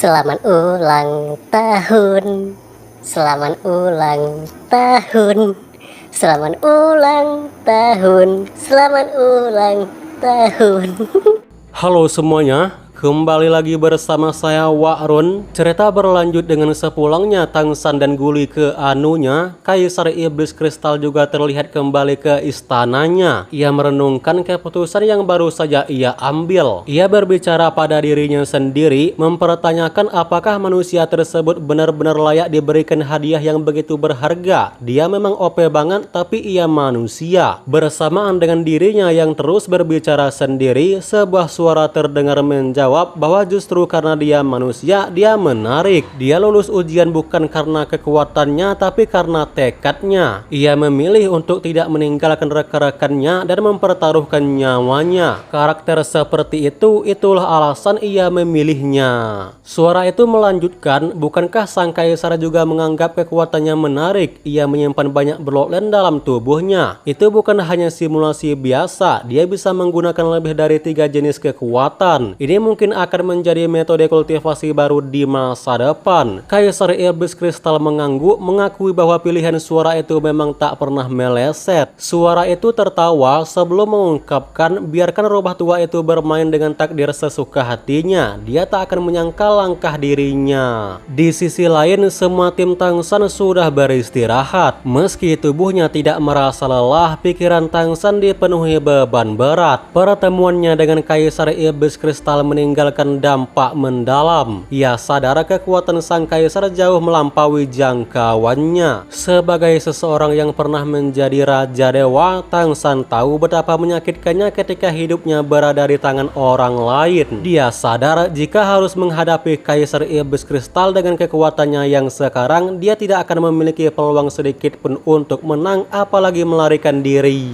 Selamat ulang tahun. Selamat ulang tahun. Selamat ulang tahun. Selamat ulang tahun. Halo semuanya, kembali lagi bersama saya Wa'run. Cerita berlanjut dengan sepulangnya Tangsan dan Guli ke Anunya, Kaisar Iblis Kristal juga terlihat kembali ke istananya. Ia merenungkan keputusan yang baru saja ia ambil. Ia berbicara pada dirinya sendiri, mempertanyakan apakah manusia tersebut benar-benar layak diberikan hadiah yang begitu berharga. Dia memang OP banget, tapi ia manusia. Bersamaan dengan dirinya yang terus berbicara sendiri, sebuah suara terdengar menjawab bahwa justru karena dia manusia, dia menarik. Dia lulus ujian bukan karena kekuatannya, tapi karena tekadnya. Ia memilih untuk tidak meninggalkan rekan-rekannya dan mempertaruhkan nyawanya. Karakter seperti itu, itulah alasan ia memilihnya. Suara itu melanjutkan, bukankah sang kaisar juga menganggap kekuatannya menarik? Ia menyimpan banyak bloodline dalam tubuhnya. Itu bukan hanya simulasi biasa, dia bisa menggunakan lebih dari 3 jenis kekuatan. Ini mungkin akan menjadi metode kultivasi baru di masa depan. Kaisar Iblis Kristal mengangguk, mengakui bahwa pilihan suara itu memang tak pernah meleset. Suara itu tertawa sebelum mengungkapkan, biarkan rubah tua itu bermain dengan takdir sesuka hatinya. Dia tak akan menyangka langkah dirinya. Di sisi lain, semua tim Tangsan sudah beristirahat. Meski tubuhnya tidak merasa lelah, pikiran Tangsan dipenuhi beban berat. Pertemuannya dengan Kaisar Iblis Kristal meninggalkan dampak mendalam. Ia sadar kekuatan sang kaisar jauh melampaui jangkauannya. Sebagai seseorang yang pernah menjadi raja dewa, Tangsan tahu betapa menyakitkannya ketika hidupnya berada di tangan orang lain. Dia sadar jika harus menghadapi Kaisar Iblis Kristal dengan kekuatannya yang sekarang, dia tidak akan memiliki peluang sedikit pun untuk menang, apalagi melarikan diri.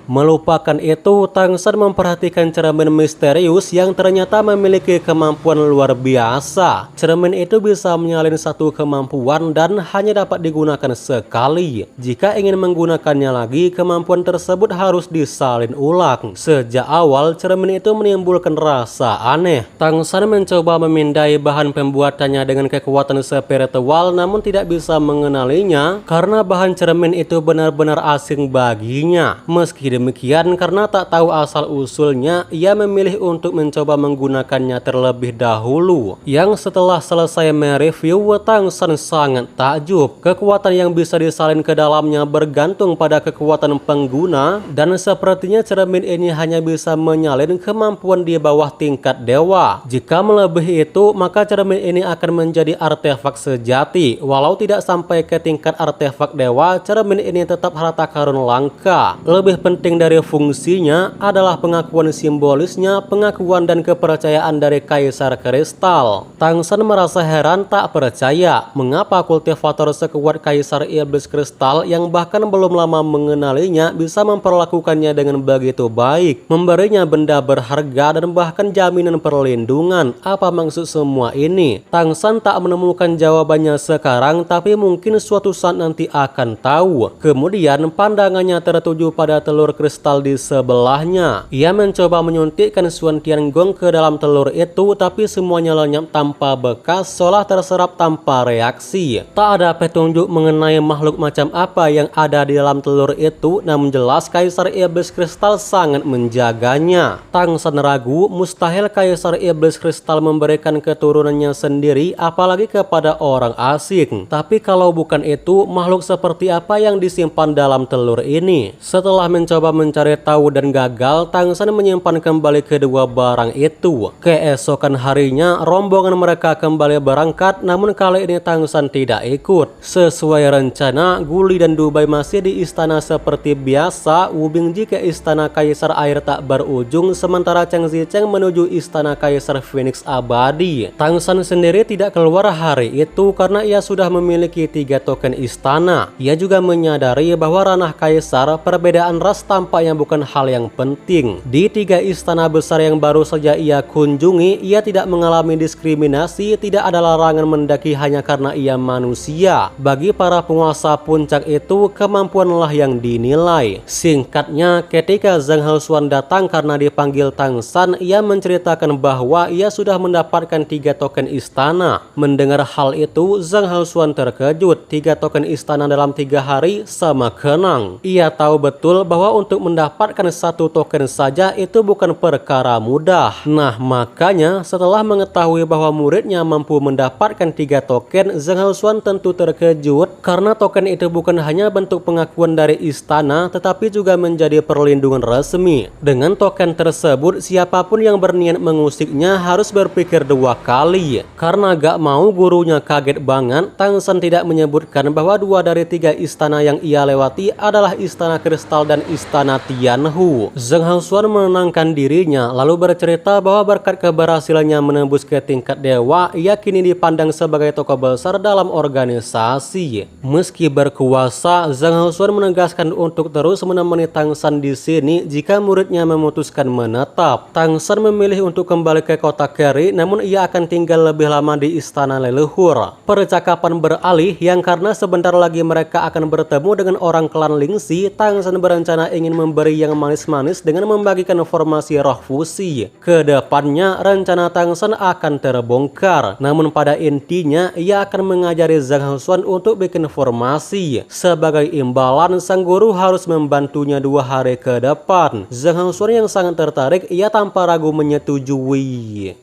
Melupakan itu, Tangsan memperhatikan cermin misterius yang ternyata memiliki kemampuan luar biasa. Cermin itu bisa menyalin satu kemampuan dan hanya dapat digunakan sekali. Jika ingin menggunakannya lagi, kemampuan tersebut harus disalin ulang. Sejak awal, cermin itu menimbulkan rasa aneh. Tangsan mencoba memindai bahan pembuatannya dengan kekuatan spiritual, namun tidak bisa mengenalinya karena bahan cermin itu benar-benar asing baginya. Meski demikian, karena tak tahu asal-usulnya, ia memilih untuk mencoba menggunakannya terlebih dahulu. Yang setelah selesai mereview, Tangsan sangat takjub. Kekuatan yang bisa disalin ke dalamnya bergantung pada kekuatan pengguna, dan sepertinya cermin ini hanya bisa menyalin kemampuan di bawah tingkat dewa. Jika melebihi itu, maka cermin ini akan menjadi artefak sejati. Walau tidak sampai ke tingkat artefak dewa, cermin ini tetap harta karun langka. Lebih penting dari fungsinya adalah pengakuan simbolisnya, pengakuan dan kepercayaan dari Kaisar Kristal. Tangsan merasa heran, tak percaya mengapa kultivator sekuat Kaisar Iblis Kristal yang bahkan belum lama mengenalinya bisa memperlakukannya dengan begitu baik, memberinya benda berharga dan bahkan jaminan perlindungan. Apa maksud semua ini? Tangsan tak menemukan jawabannya sekarang, tapi mungkin suatu saat nanti akan tahu. Kemudian pandangannya tertuju pada telur kristal di sebelahnya. Ia mencoba menyuntikkan Xuan Tiangong ke dalam telur itu, tapi semuanya lenyap tanpa bekas, seolah terserap tanpa reaksi. Tak ada petunjuk mengenai makhluk macam apa yang ada di dalam telur itu, namun jelas Kaisar Iblis Kristal sangat menjaganya. Tangsan ragu, mustahil Kaisar Iblis Kristal memberikan keturunannya sendiri, apalagi kepada orang asing. Tapi kalau bukan itu, makhluk seperti apa yang disimpan dalam telur ini? Setelah mencoba mencari tahu dan gagal, Tangsan menyimpan kembali kedua barang itu. Keesokan harinya, rombongan mereka kembali berangkat, namun kali ini Tangsan tidak ikut. Sesuai rencana, Guli dan Dubai masih di istana seperti biasa. Wubingji ke istana Kaisar Air tak berujung, sementara Cheng Zicheng menuju istana Kaisar Phoenix Abadi. Tangsan sendiri tidak keluar hari itu karena ia sudah memiliki 3 token istana. Ia juga menyadari bahwa ranah Kaisar, perbedaan ras tampaknya bukan hal yang penting. Di 3 istana besar yang baru saja ia kunjungi, kunjungi, ia tidak mengalami diskriminasi, tidak ada larangan mendaki hanya karena ia manusia. Bagi para penguasa puncak itu, kemampuanlah yang dinilai. Singkatnya, ketika Zhang Haosuan datang karena dipanggil Tang San, ia menceritakan bahwa ia sudah mendapatkan 3 token istana. Mendengar hal itu, Zhang Haosuan terkejut. 3 token istana dalam 3 hari sama kenang. Ia tahu betul bahwa untuk mendapatkan 1 token saja itu bukan perkara mudah. Nah, makanya setelah mengetahui bahwa muridnya mampu mendapatkan 3 token, Zhang Haosuan tentu terkejut karena token itu bukan hanya bentuk pengakuan dari istana tetapi juga menjadi perlindungan resmi. Dengan token tersebut, siapapun yang berniat mengusiknya harus berpikir 2 kali. Karena gak mau gurunya kaget banget, Tang San tidak menyebutkan bahwa 2 dari 3 istana yang ia lewati adalah istana kristal dan istana Tianhu. Zhang Haosuan menenangkan dirinya lalu bercerita bahwa berkat keberhasilannya menembus ke tingkat dewa, ia kini dipandang sebagai tokoh besar dalam organisasi. Meski berkuasa, Zhang Haosuan menegaskan untuk terus menemani Tang San di sini jika muridnya memutuskan menetap. Tang San memilih untuk kembali ke kota Keri, namun ia akan tinggal lebih lama di istana leluhur. Percakapan beralih yang karena sebentar lagi mereka akan bertemu dengan orang klan Lingxi. Tang San berencana ingin memberi yang manis-manis dengan membagikan formasi roh fusi. Kedepannya, rencana Tang San akan terbongkar. Namun pada intinya, ia akan mengajari Zhang Haosuan untuk bikin formasi. Sebagai imbalan, sang guru harus membantunya 2 hari ke depan. Zhang Haosuan yang sangat tertarik, ia tanpa ragu menyetujui.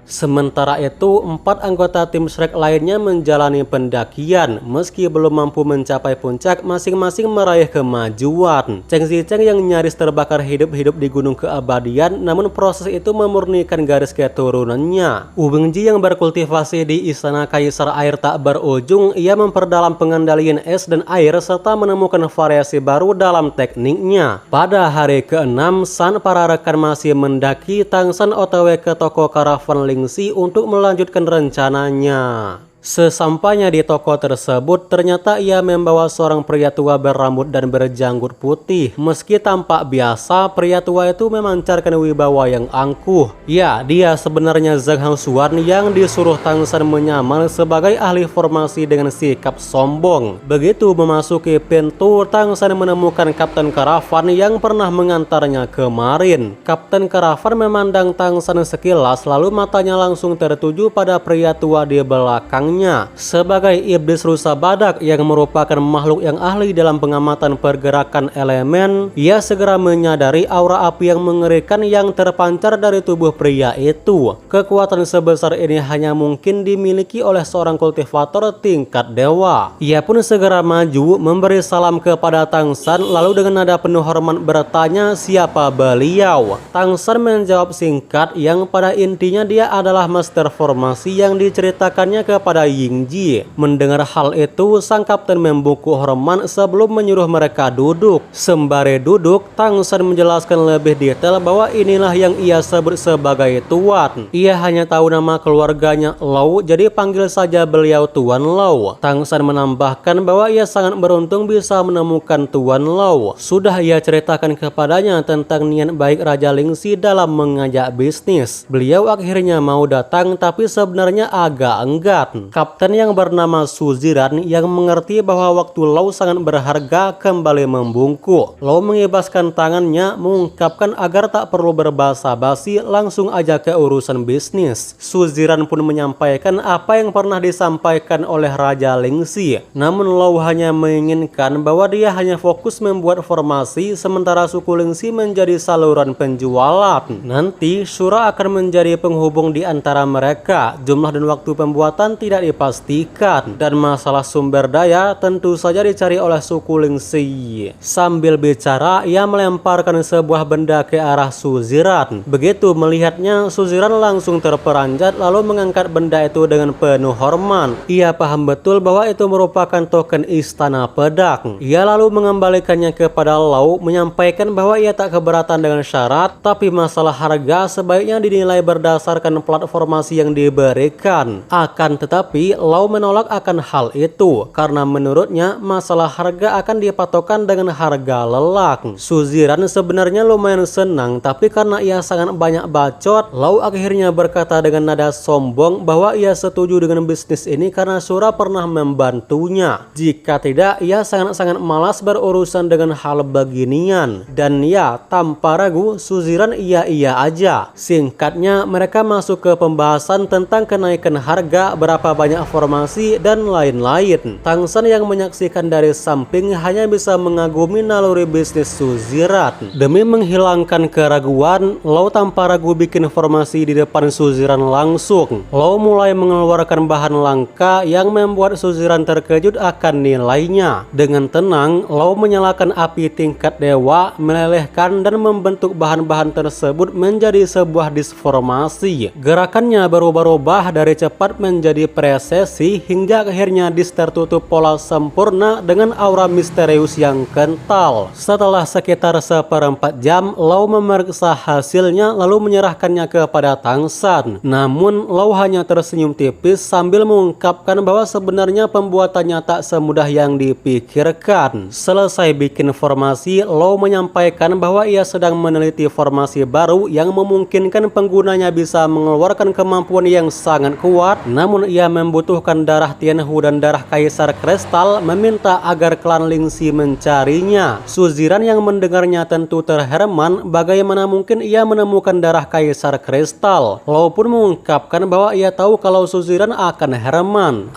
Sementara itu, 4 anggota tim Shrek lainnya menjalani pendakian. Meski belum mampu mencapai puncak, masing-masing meraih kemajuan. Cheng Zicheng yang nyaris terbakar hidup-hidup di gunung keabadian, namun proses itu memurnikan garis keturunannya. Wu Bingji yang berkultivasi di istana kaisar air tak berujung, ia memperdalam pengendalian es dan air serta menemukan variasi baru dalam tekniknya. Pada hari ke-6, San para rekan masih mendaki. Tang San OTW ke toko karavan Lingxi untuk melanjutkan rencananya. Sesampainya di toko tersebut, ternyata ia membawa seorang pria tua berambut dan berjanggut putih. Meski tampak biasa, pria tua itu memancarkan wibawa yang angkuh. Ya, dia sebenarnya Zhang Haosuan yang disuruh Tang San menyamar sebagai ahli formasi dengan sikap sombong. Begitu memasuki pintu, Tang San menemukan Kapten Karavan yang pernah mengantarnya kemarin. Kapten Karavan memandang Tang San sekilas, lalu matanya langsung tertuju pada pria tua di belakangnya. Sebagai iblis rusa badak yang merupakan makhluk yang ahli dalam pengamatan pergerakan elemen, ia segera menyadari aura api yang mengerikan yang terpancar dari tubuh pria itu. Kekuatan sebesar ini hanya mungkin dimiliki oleh seorang kultivator tingkat dewa. Ia pun segera maju memberi salam kepada Tang San, lalu dengan nada penuh hormat bertanya siapa beliau. Tang San menjawab singkat yang pada intinya dia adalah master formasi yang diceritakannya kepada Yingji. Mendengar hal itu, sang kapten membungkuk hormat sebelum menyuruh mereka duduk. Sembari duduk, Tang San menjelaskan lebih detail bahwa inilah yang ia sebut sebagai Tuan. Ia hanya tahu nama keluarganya Lau, jadi panggil saja beliau Tuan Lau. Tang San menambahkan bahwa ia sangat beruntung bisa menemukan Tuan Lau. Sudah ia ceritakan kepadanya tentang niat baik Raja Lingxi dalam mengajak bisnis. Beliau akhirnya mau datang, tapi sebenarnya agak enggan. Kapten yang bernama Su Ziran yang mengerti bahwa waktu Lau sangat berharga kembali membungkuk. Lau mengibaskan tangannya mengungkapkan agar tak perlu berbasa-basi, langsung aja ke urusan bisnis. Su Ziran pun menyampaikan apa yang pernah disampaikan oleh Raja Lingxi. Namun Lau hanya menginginkan bahwa dia hanya fokus membuat formasi sementara suku Lingxi menjadi saluran penjualan. Nanti Shura akan menjadi penghubung di antara mereka. Jumlah dan waktu pembuatan tidak dipastikan, dan masalah sumber daya tentu saja dicari oleh suku Lingxi. Sambil bicara, ia melemparkan sebuah benda ke arah Su Ziran. Begitu melihatnya, Su Ziran langsung terperanjat lalu mengangkat benda itu dengan penuh hormat. Ia paham betul bahwa itu merupakan token istana pedak. Ia lalu mengembalikannya kepada Lau, menyampaikan bahwa ia tak keberatan dengan syarat, tapi masalah harga sebaiknya dinilai berdasarkan platformasi yang diberikan. Akan tetapi Tapi Lau menolak akan hal itu karena menurutnya masalah harga akan dipatokan dengan harga lelak. Suziran sebenarnya lumayan senang, tapi karena ia sangat banyak bacot, Lau akhirnya berkata dengan nada sombong bahwa ia setuju dengan bisnis ini karena Shura pernah membantunya. Jika tidak, ia sangat-sangat malas berurusan dengan hal beginian. Dan ya, tanpa ragu, Suziran iya-iya aja. Singkatnya, mereka masuk ke pembahasan tentang kenaikan harga, berapa banyak formasi, dan lain-lain. Tang San yang menyaksikan dari samping hanya bisa mengagumi naluri bisnis Suziran. Demi menghilangkan keraguan, Lau tanpa ragu bikin formasi di depan Suziran langsung. Lau mulai mengeluarkan bahan langka yang membuat Suziran terkejut akan nilainya. Dengan tenang, Lau menyalakan api tingkat dewa, melelehkan dan membentuk bahan-bahan tersebut menjadi sebuah disformasi. Gerakannya berubah-ubah dari cepat menjadi presisi hingga akhirnya dis tertutup pola sempurna dengan aura misterius yang kental. Setelah sekitar seperempat jam, Lau memeriksa hasilnya lalu menyerahkannya kepada Tang San. Namun Lau hanya tersenyum tipis sambil mengungkapkan bahwa sebenarnya pembuatannya tak semudah yang dipikirkan. Selesai bikin formasi, Lau menyampaikan bahwa ia sedang meneliti formasi baru yang memungkinkan penggunanya bisa mengeluarkan kemampuan yang sangat kuat. Namun ia membutuhkan darah Tianhu dan darah Kaisar Kristal, meminta agar klan Lingxi mencarinya. Suziran yang mendengarnya tentu terheran, bagaimana mungkin ia menemukan darah Kaisar Kristal. Lau pun mengungkapkan bahwa ia tahu kalau Suziran akan heran.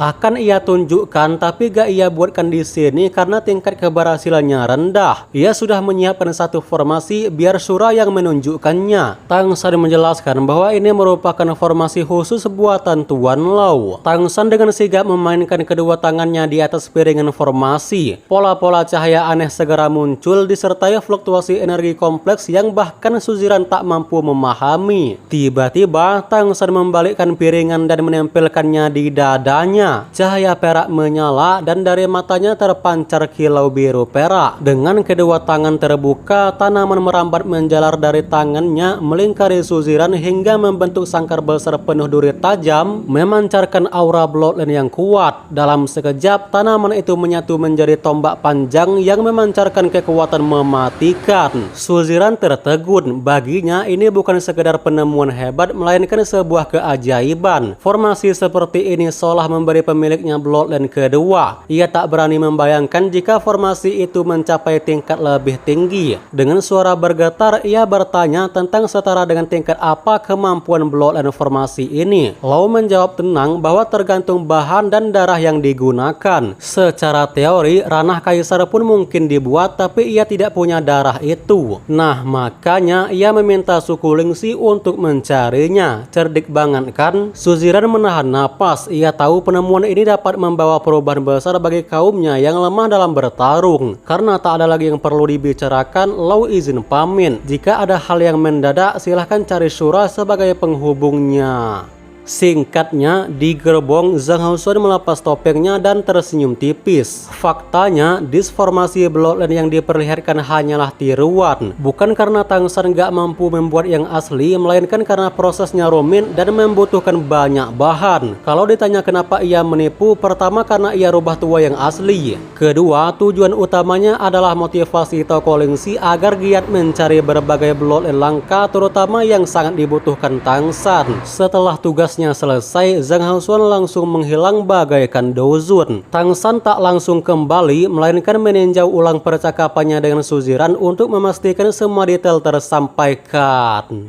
Akan ia tunjukkan, tapi gak ia buatkan di sini karena tingkat keberhasilannya rendah. Ia sudah menyiapkan satu formasi biar Shura yang menunjukkannya. Tang San menjelaskan bahwa ini merupakan formasi khusus buatan Tuan Lau. Tang San dengan sigap memainkan kedua tangannya di atas piringan formasi. Pola-pola cahaya aneh segera muncul disertai fluktuasi energi kompleks yang bahkan Suziran tak mampu memahami. Tiba-tiba Tang San membalikkan piringan dan menempelkannya di dadanya. Cahaya perak menyala dan dari matanya terpancar kilau biru perak. Dengan kedua tangan terbuka, tanaman merambat menjalar dari tangannya melingkari Suziran hingga membentuk sangkar besar penuh duri tajam, memancarkan aura bloodline yang kuat. Dalam sekejap, tanaman itu menyatu menjadi tombak panjang yang memancarkan kekuatan mematikan. Suziran tertegun, baginya ini bukan sekedar penemuan hebat, melainkan sebuah keajaiban. Formasi seperti ini seolah memberi pemiliknya bloodline kedua. Ia tak berani membayangkan jika formasi itu mencapai tingkat lebih tinggi. Dengan suara bergetar, ia bertanya tentang setara dengan tingkat apa kemampuan bloodline formasi ini. Lau menjawab tenang bahwa tergantung bahan dan darah yang digunakan. Secara teori, ranah kaisar pun mungkin dibuat, tapi ia tidak punya darah itu. Nah, makanya ia meminta suku Lingxi untuk mencarinya. Cerdik banget kan? Suziran menahan napas. Ia tahu penemuan ini dapat membawa perubahan besar bagi kaumnya yang lemah dalam bertarung. Karena tak ada lagi yang perlu dibicarakan, Lau izin pamit. Jika ada hal yang mendadak, silahkan cari Shura sebagai penghubungnya. Singkatnya, di gerbong Zhang Haosuan melepas topengnya dan tersenyum tipis. Faktanya, disformasi bloodline yang diperlihatkan hanyalah tiruan. Bukan karena Tang San gak mampu membuat yang asli, melainkan karena prosesnya rumit dan membutuhkan banyak bahan. Kalau ditanya kenapa ia menipu, pertama karena ia rubah tua yang asli. Kedua, tujuan utamanya adalah motivasi tokoh Lingxi agar giat mencari berbagai bloodline langka, terutama yang sangat dibutuhkan Tang San. Setelah tugas selesai, Zhang Haosuan langsung menghilang bagaikan dozun. Tang San tak langsung kembali, melainkan meninjau ulang percakapannya dengan Suziran untuk memastikan semua detail tersampaikan.